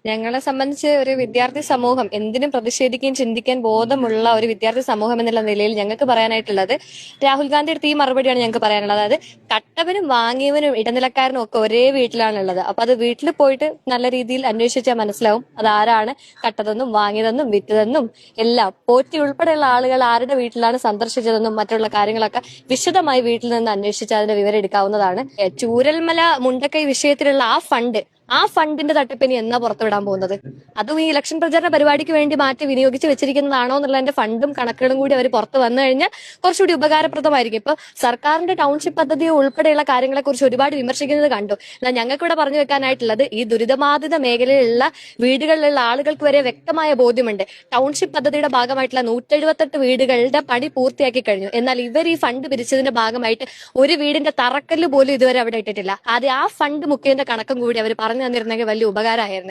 ഞങ്ങളെ സംബന്ധിച്ച് ഒരു വിദ്യാർത്ഥി സമൂഹം എന്തിനും പ്രതിഷേധിക്കുകയും ചിന്തിക്കാൻ ബോധമുള്ള ഒരു വിദ്യാർത്ഥി സമൂഹം എന്നുള്ള നിലയിൽ ഞങ്ങൾക്ക് പറയാനായിട്ടുള്ളത് രാഹുൽ ഗാന്ധി അടുത്ത് ഈ മറുപടിയാണ് ഞങ്ങൾക്ക് പറയാനുള്ളത്. അതായത് കട്ടവനും വാങ്ങിയവനും ഇടനിലക്കാരനും ഒക്കെ ഒരേ വീട്ടിലാണുള്ളത്. അപ്പൊ അത് വീട്ടിൽ പോയിട്ട് നല്ല രീതിയിൽ അന്വേഷിച്ചാൽ മനസ്സിലാവും അത് ആരാണ് കട്ടതെന്നും വാങ്ങിയതെന്നും വിറ്റതെന്നും എല്ലാം. പോറ്റി ഉൾപ്പെടെയുള്ള ആളുകൾ ആരുടെ വീട്ടിലാണ് സന്ദർശിച്ചതെന്നും മറ്റുള്ള കാര്യങ്ങളൊക്കെ വിശദമായി വീട്ടിൽ നിന്ന് അന്വേഷിച്ച് അതിന്റെ വിവരം എടുക്കാവുന്നതാണ്. ചൂരൽമല മുണ്ടക്കൈ വിഷയത്തിലുള്ള ആ ഫണ്ടിന്റെ തട്ടിപ്പിനി എന്നാ പുറത്തുവിടാൻ പോകുന്നത്? അതും ഈ ഇലക്ഷൻ പ്രചാരണ പരിപാടിക്ക് വേണ്ടി മാറ്റി വിനിയോഗിച്ച് വെച്ചിരിക്കുന്നതാണോ എന്നുള്ളതിന്റെ ഫണ്ടും കണക്കുകളും കൂടി അവർ പുറത്തു വന്നു കഴിഞ്ഞാൽ കുറച്ചുകൂടി ഉപകാരപ്രദമായിരിക്കും. ഇപ്പൊ സർക്കാരിന്റെ ടൗൺഷിപ്പ് പദ്ധതി ഉൾപ്പെടെയുള്ള കാര്യങ്ങളെ കുറിച്ച് ഒരുപാട് വിമർശിക്കുന്നത് കണ്ടു. എന്നാൽ ഞങ്ങൾക്കിവിടെ പറഞ്ഞു വെക്കാനായിട്ടുള്ളത് ഈ ദുരിതബാധിത മേഖലയിലുള്ള വീടുകളിലുള്ള ആളുകൾക്ക് വരെ വ്യക്തമായ ബോധ്യമുണ്ട്. ടൗൺഷിപ്പ് പദ്ധതിയുടെ ഭാഗമായിട്ടുള്ള 178 വീടുകളുടെ പണി പൂർത്തിയാക്കി കഴിഞ്ഞു. എന്നാൽ ഇവർ ഈ ഫണ്ട് പിരിച്ചതിന്റെ ഭാഗമായിട്ട് ഒരു വീടിന്റെ തറക്കല്ല് പോലും ഇതുവരെ അവിടെ ഇട്ടിട്ടില്ല. ആദ്യം ആ ഫണ്ട് മുഖേന കണക്കും കൂടി അവർ പറഞ്ഞു തന്നിരുന്നെങ്കിൽ വലിയ ഉപകാരമായിരുന്നു.